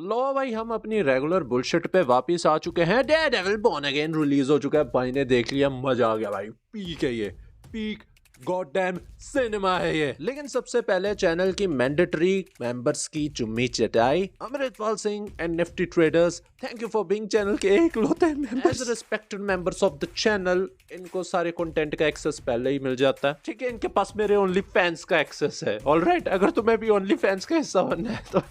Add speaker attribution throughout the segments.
Speaker 1: लो भाई, हम अपनी रेगुलर बुलशिट पे वापस आ चुके हैं। डेयरडेविल बॉर्न अगेन रिलीज हो चुका है। भाई ने देख लिया, मजा आ गया भाई। पीक है ये, पीक गॉडडैम सिनेमा है ये। लेकिन सबसे पहले चैनल की मैंडेटरी मेंबर्स की चुम्मी चटाई। Amritpal Singh and Nifty traders, thank you for being channel के इकलौते members. As respected members of the channel, इनको सारे कंटेंट का एक्सेस पहले ही मिल जाता है। ठीक है, इनके पास मेरे ओनली फैंस का एक्सेस है। ऑलराइट, अगर तुम्हें भी ओनली फैंस का हिस्सा बनना है तो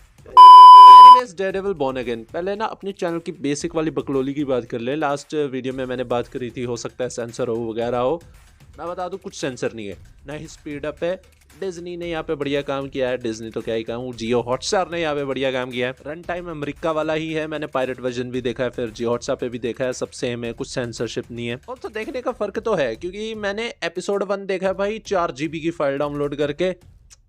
Speaker 1: डेयरडेविल बॉर्न अगेन। पहले ना अपनी चैनल की बेसिक वाली बकलोली की बात कर ले। लास्ट वीडियो में मैंने बात करी थी, हो सकता है सेंसर हो वगैरह हो। मैं बता दूं, कुछ सेंसर नहीं है, ना ही स्पीड अप है। डिज्नी ने यहाँ पे बढ़िया काम किया है। डिज्नी तो क्या ही कहूँ, जियो हॉटस्टार ने यहाँ पे बढ़िया काम किया है। रन टाइम अमेरिका वाला ही है। मैंने पायरेट वर्जन भी देखा है, फिर जियो हॉटस्टार पे भी देखा है, सब सेम है, कुछ सेंसरशिप नहीं है। और तो देखने का फर्क तो है, क्योंकि मैंने एपिसोड 1 देखा है भाई 4 GB की फाइल डाउनलोड करके,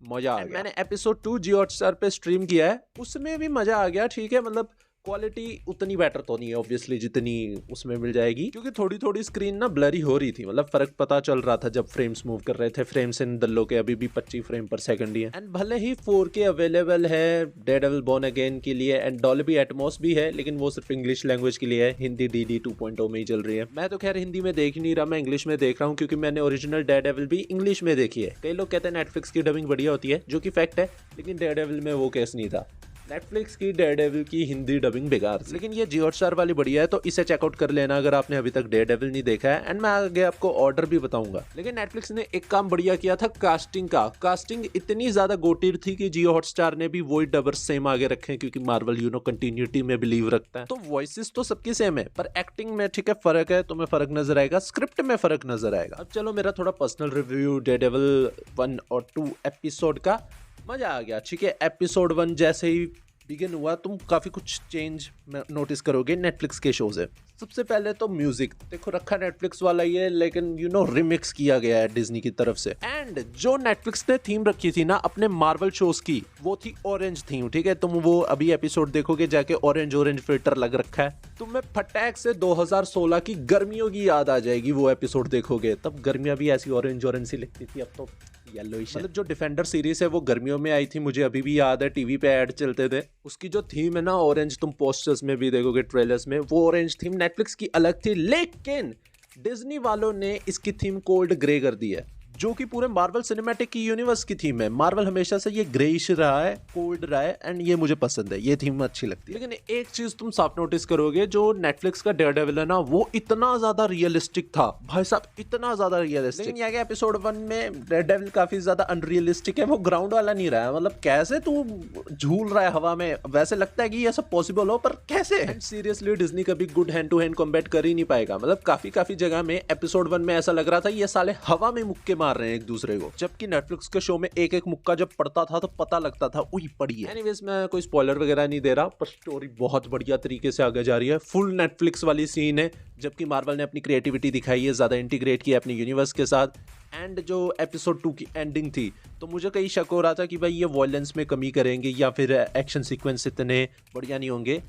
Speaker 1: मजा आ गया। मैंने एपिसोड 2 जियो हॉटस्टार पे स्ट्रीम किया है, उसमें भी मजा आ गया। ठीक है, मतलब क्वालिटी उतनी बेटर तो नहीं है ऑब्वियसली जितनी उसमें मिल जाएगी, क्योंकि थोड़ी थोड़ी स्क्रीन ना ब्लरी हो रही थी। मतलब फर्क पता चल रहा था जब फ्रेम्स मूव कर रहे थे। फ्रेम्स इन दल्लो के अभी भी 25 फ्रेम पर सेकंड ही है। एंड भले ही 4K अवेलेबल है डेयरडेविल बॉर्न अगेन के लिए, एंड डॉल्बी एटमॉस भी है, लेकिन वो सिर्फ इंग्लिश लैंग्वेज के लिए है। हिंदी DD 2.0 में ही चल रही है। मैं तो खैर हिंदी में देख ही नहीं रहा, मैं इंग्लिश में देख रहा हूँ, क्योंकि मैंने ओरिजिनल डेयरडेविल भी इंग्लिश में देखी है। कई लोग कहते हैं नेटफ्लिक्स की डबिंग बढ़िया होती है, जो कि फैक्ट है, लेकिन डेयरडेविल में वो केस नहीं था। नेटफ्लिक्स की डेयरडेविल की हिंदी डबिंग बेकार, लेकिन ये जियो हॉटस्टार वाली बढ़िया है, तो इसे चेकआउट कर लेना अगर आपने अभी तक डेयरडेविल नहीं देखा है। एंड मैं आगे आपको ऑर्डर भी बताऊंगा। लेकिन नेटफ्लिक्स ने एक काम बढ़िया किया था कास्टिंग का। कास्टिंग इतनी ज्यादा गोटीर थी कि जियो हॉटस्टार ने भी वही डबर सेम आगे रखे, क्योंकि मार्वल कंटिन्यूटी में बिलीव रखता है। तो वॉइसेस तो सबकी सेम है, पर एक्टिंग में ठीक है फर्क है, तुम्हें फर्क नजर आएगा, स्क्रिप्ट में फर्क नजर आएगा। अब चलो मेरा थोड़ा पर्सनल रिव्यू डेयरडेविल 1 और 2 एपिसोड का। मजा आ गया। ठीक है, एपिसोड 1 जैसे ही बिगिन हुआ, तुम काफी कुछ चेंज नोटिस करोगे नेटफ्लिक्स के शो से। सबसे पहले तो म्यूजिक देखो, रखा नेटफ्लिक्स वाला ही है, लेकिन रिमिक्स किया गया है डिज्नी की तरफ से। एंड जो नेटफ्लिक्स ने थीम रखी थी ना अपने मार्वल शोज की, वो थी ऑरेंज थीम। ठीक है, तुम वो अभी एपिसोड देखोगे जाके, ऑरेंज फिल्टर लग रखा है। तुम्हें फटाक से 2016 की गर्मियों की याद आ जाएगी। वो एपिसोड देखोगे तब गर्मियां भी ऐसी ऑरेंज सी लगती थी, अब तो येलोइश। मतलब जो डिफेंडर सीरीज है वो गर्मियों में आई थी, मुझे अभी भी याद है, टीवी पे ऐड चलते थे। उसकी जो थीम है ना ऑरेंज, तुम पोस्टर्स में भी देखोगे, ट्रेलर्स में, वो ऑरेंज थीम नेटफ्लिक्स की अलग थी। लेकिन डिज्नी वालों ने इसकी थीम कोल्ड ग्रे कर दी है, जो कि पूरे मार्वल सिनेमैटिक की यूनिवर्स की थीम है। मार्वल हमेशा से ये ग्रेइश रहा है, कोल्ड रहा है, एंड ये मुझे पसंद है, ये थीम अच्छी लगती है। लेकिन एक चीज तुम साफ नोटिस करोगे, जो नेटफ्लिक्स का डेयरडेविल है ना, वो इतना ज्यादा रियलिस्टिक था भाई साहब, इतना ज्यादा रियलिस्टिक। लेकिन यहाँ के एपिसोड 1 में डेयरडेविल काफी ज्यादा अनरियलिस्टिक है, वो ग्राउंड वाला नहीं रहा है। मतलब कैसे तू झूल रहा है हवा में, वैसे लगता है कि ये सब पॉसिबल हो, पर कैसे। सीरियसली डिज्नी कभी good hand to hand combat कर ही नहीं पाएगा। मतलब काफी जगह में एपिसोड 1 में ऐसा लग रहा था ये साले हवा में मुक्के मार रहे हैं एक दूसरे को, जबकि नेटफ्लिक्स के शो में एक एक मुक्का जब पड़ता था तो पता लगता था उई पड़ी है। एनीवेज, मैं कोई स्पॉइलर वगैरह नहीं दे रहा, पर स्टोरी बहुत बढ़िया तरीके से आगे जा रही है। फुल नेटफ्लिक्स वाली सीन है, जबकि मार्वल ने अपनी क्रिएटिविटी दिखाई है, ज्यादा इंटीग्रेट किया अपने यूनिवर्स के साथ। एंड जो एपिसोड 2 की एंडिंग थी, तो मुझे कई शक हो रहा था कि भाई ये वॉयलेंस में कमी करेंगे या फिर एक्शन सीक्वेंस इतने बढ़िया नहीं होंगे।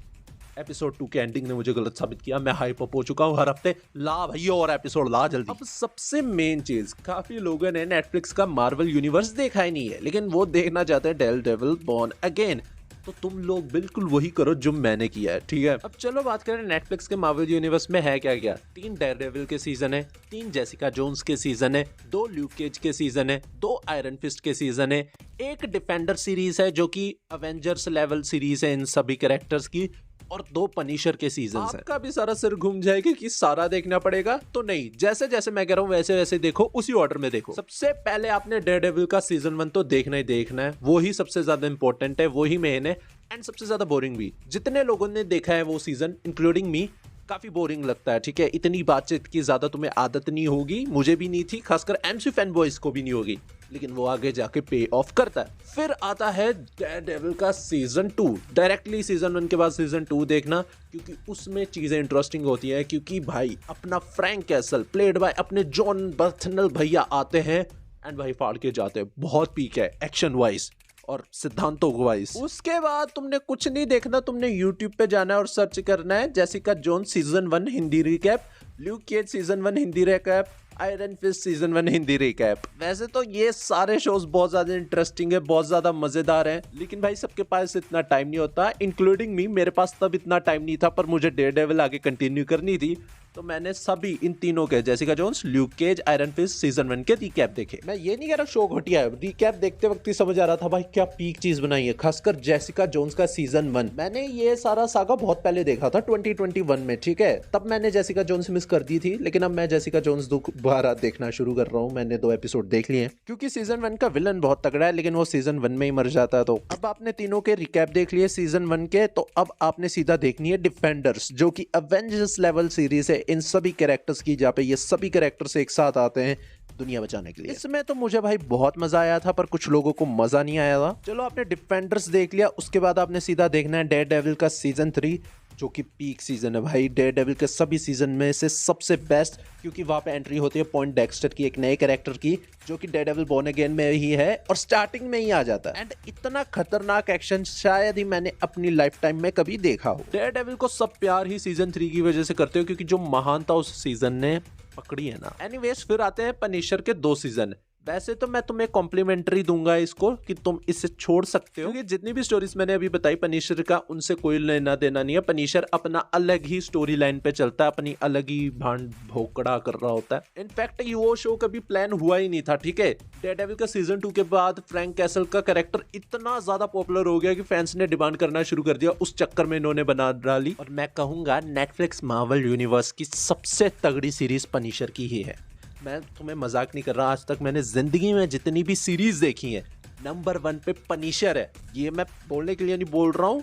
Speaker 1: एपिसोड 2 के एंडिंग ने मुझे गलत साबित किया। मैं हाइप अप हो चुका हूँ, हर हफ्ते ला भैया और एपिसोड ला जल्दी। अब सबसे मेन चीज, काफी लोगों ने नेटफ्लिक्स का मार्वल यूनिवर्स देखा ही नहीं है, लेकिन वो देखना चाहते हैं डेयरडेविल बॉर्न अगेन। तो तुम लोग बिल्कुल वही करो जो मैंने किया है। ठीक है, अब चलो बात करें नेटफ्लिक्स के मार्वल यूनिवर्स में है क्या क्या। 3 डेयरडेविल के सीजन है, 3 जेसिका जोन्स के सीजन है, 2 ल्यूक केज के सीजन है, 2 आयरन फिस्ट के सीजन है, 1 डिफेंडर सीरीज है जो कि अवेंजर्स लेवल सीरीज है इन सभी कैरेक्टर्स की, और 2 पनिशर के सीजन्स हैं। आपका भी सारा सिर घूम जाएगा कि सारा देखना पड़ेगा, तो नहीं, जैसे जैसे मैं कह रहा हूँ वैसे वैसे देखो, उसी ऑर्डर में देखो। सबसे पहले आपने डेयरडेविल का सीजन 1 तो देखना ही देखना है, वो ही सबसे ज्यादा इंपॉर्टेंट है, वो ही मेन है, एंड सबसे ज्यादा बोरिंग भी। जितने लोगों ने देखा है वो सीजन, इंक्लूडिंग मी, काफी बोरिंग लगता है। ठीक है, इतनी बातचीत की ज्यादा तुम्हें आदत नहीं होगी, मुझे भी नहीं थी, खासकर एमसी फैन बॉयज को भी नहीं होगी, लेकिन वो आगे जाके पे ऑफ करता है। फिर आता है डेयरडेविल का सीजन 2। डायरेक्टली सीजन 1 के बाद सीजन 2 देखना, क्योंकि उसमें चीजें इंटरेस्टिंग होती हैं। क्योंकि भाई अपना फ्रैंक कैसल प्लेड बाय अपने जॉन बर्थनल भैया आते हैं, एंड भाई फाड़ के जाते हैं। बहुत पीक है एक्शन वाइज और सिद्धांतों वाइज। उसके बाद तुमने कुछ नहीं देखना, तुमने यूट्यूब पे जाना है और सर्च करना है Jessica Jones season 1 Hindi recap, Luke Cage season 1 Hindi recap, Iron Fist season 1 Hindi recap. वैसे तो ये सारे शोज बहुत ज्यादा इंटरेस्टिंग है, बहुत ज्यादा मजेदार हैं, लेकिन भाई सबके पास इतना टाइम नहीं होता, इंक्लूडिंग मी। मेरे पास तब इतना टाइम नहीं था, पर मुझे डेयरडेविल आगे कंटिन्यू करनी थी, तो मैंने सभी इन तीनों के, Jessica Jones, Luke Cage, Iron Fist season 1 के रिकैप देखे। मैं ये नहीं कह रहा शो घटिया है, रिकैप देखते वक्त ही समझ आ रहा था भाई क्या पीक चीज बनाई है, खासकर जेसिका जोन्स का सीजन 1। मैंने ये सारा सागा बहुत पहले देखा था 2021 में, ठीक है, तब मैंने जेसिका जोन्स मिस कर दी थी, लेकिन अब मैं जेसिका जोन्स दोबारा देखना शुरू कर रहा हूँ। मैंने 2 एपिसोड देख लिए हैं, क्योंकि सीजन 1 का विलन बहुत तगड़ा है, लेकिन वो सीजन 1 में ही मर जाता है। तो अब आपने तीनों के रिकैप देख लिए सीजन 1 के, तो अब आपने सीधा देखनी है डिफेंडर्स, जो कि अवेंजर्स लेवल सीरीज है। इन सभी कैरेक्टर्स की, जहाँ पे ये सभी कैरेक्टर्स एक साथ आते हैं दुनिया बचाने के लिए। इसमें तो मुझे भाई बहुत मजा आया था, पर कुछ लोगों को मजा नहीं आया था। चलो आपने डिफेंडर्स देख लिया, उसके बाद आपने सीधा देखना है डेयरडेविल का सीजन 3, जो कि पीक सीजन है भाई। डेयरडेविल के सभी सीजन में से सबसे बेस्ट, क्योंकि वहां पे एंट्री होती है पॉइंट डेक्स्टर की, एक नए कैरेक्टर की, जो कि डेयरडेविल बोर्न अगेन में ही है और स्टार्टिंग में ही आ जाता है। एंड इतना खतरनाक एक्शन शायद ही मैंने अपनी लाइफ टाइम में कभी देखा हो। डेयरडेविल को सब प्यार ही सीजन 3 की वजह से करते हो, क्योंकि जो महानता उस सीजन ने पकड़ी है ना। एनीवेज, फिर आते हैं पनिशर के 2 सीजन। वैसे तो मैं तुम्हें कॉम्प्लीमेंट्री दूंगा इसको, कि तुम इसे छोड़ सकते हो, क्योंकि जितनी भी स्टोरीज मैंने अभी बताई पनिशर का, उनसे कोई लेना देना नहीं है। पनिशर अपना अलग ही स्टोरी लाइन पे चलता है, अपनी अलग ही भांड भोकड़ा कर रहा होता है। इनफैक्ट ये वो शो कभी प्लान हुआ ही नहीं था, ठीक है। डेयरडेविल का सीजन 2 के बाद फ्रैंक कैसल का कैरेक्टर इतना ज्यादा पॉपुलर हो गया कि फैंस ने डिमांड करना शुरू कर दिया, उस चक्कर में इन्होंने बना डाली। और मैं कहूंगा नेटफ्लिक्स मार्वल यूनिवर्स की सबसे तगड़ी सीरीज पनिशर की ही है। मैं तुम्हें मजाक नहीं कर रहा, आज तक मैंने जिंदगी में जितनी भी सीरीज देखी है, नंबर 1 पे पनिशर है। ये मैं बोलने के लिए नहीं बोल रहा हूँ,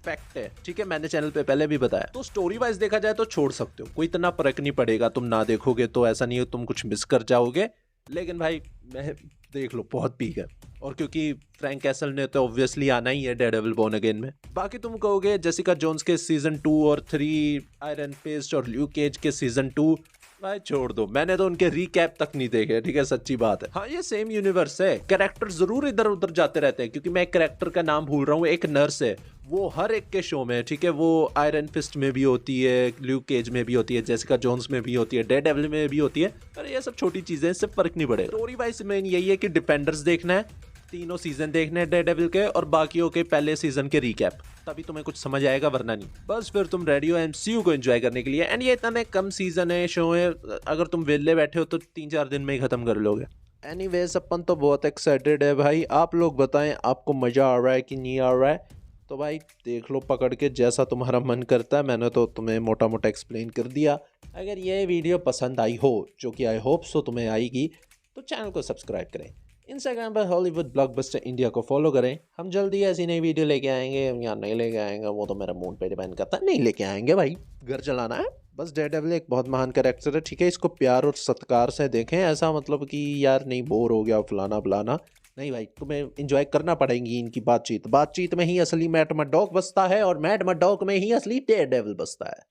Speaker 1: फैक्ट है, ठीक है। मैंने चैनल पे पहले भी बताया। तो स्टोरी वाइज देखा जाए तो छोड़ सकते हो, कोई इतना फर्क नहीं पड़ेगा। तुम ना देखोगे तो ऐसा नहीं हो तुम कुछ मिस कर जाओगे, लेकिन भाई मैं देख लो, बहुत पीक है। और क्योंकि फ्रैंक कैसल ने तो ऑब्वियसली आना ही है डेयरडेविल बोर्न अगेन में। बाकी तुम कहोगे जेसिका जोन्स के सीजन 2 और 3, आयरन फिस्ट और ल्यूक केज के सीजन 2, भाई छोड़ दो, मैंने तो उनके रिकैप तक नहीं देखे, ठीक है, सच्ची बात है। हाँ, ये सेम यूनिवर्स है, कैरेक्टर जरूर इधर उधर जाते रहते हैं, क्योंकि मैं एक कैरेक्टर का नाम भूल रहा हूँ, एक नर्स है, वो हर एक के शो में, ठीक है, वो आयरन फिस्ट में भी होती है, ल्यूक केज में भी होती है, जेसिका जोन्स में भी होती है, डेयरडेविल में भी होती है। पर ये सब छोटी चीजें, इससे फर्क नहीं पड़ेगा। स्टोरी वाइज में यही है कि डिफेंडर्स देखना है, तीनों सीजन देखने हैं डेयरडेविल के, और बाकियों के पहले सीजन के रिकैप, तभी तुम्हें कुछ समझ आएगा, वरना नहीं। बस फिर तुम रेडी हो एमसीयू को एंजॉय करने के लिए। एंड ये इतने कम सीजन है, शो है, अगर तुम वेले बैठे हो तो 3-4 दिन में ही खत्म कर लोगे। एनीवेज, अपन तो बहुत एक्साइटेड है भाई। आप लोग बताएं आपको मजा आ रहा है कि नहीं आ रहा है। तो भाई देख लो पकड़ के, जैसा तुम्हारा मन करता है। मैंने तो तुम्हें मोटा मोटा एक्सप्लेन कर दिया। अगर ये वीडियो पसंद आई हो, जो कि आई होप सो तुम्हें आएगी, तो चैनल को सब्सक्राइब करें। इंस्टाग्राम पर हॉलीवुड ब्लॉकबस्टर इंडिया को फॉलो करें। हम जल्दी ऐसी नई वीडियो लेके आएंगे या नहीं लेके आएंगे, वो तो मेरा मूड पे डिपेंड करता है। नहीं लेके आएंगे भाई, घर चलाना है बस। डेयरडेविल एक बहुत महान कैरेक्टर है, ठीक है, इसको प्यार और सत्कार से देखें। ऐसा मतलब कि यार नहीं बोर हो गया फलाना फलाना, नहीं भाई, तुम्हें एंजॉय करना पड़ेगी इनकी बातचीत में ही असली मैट मर्डॉक बसता है, और मैट मर्डॉक में ही असली डेयरडेविल बसता है।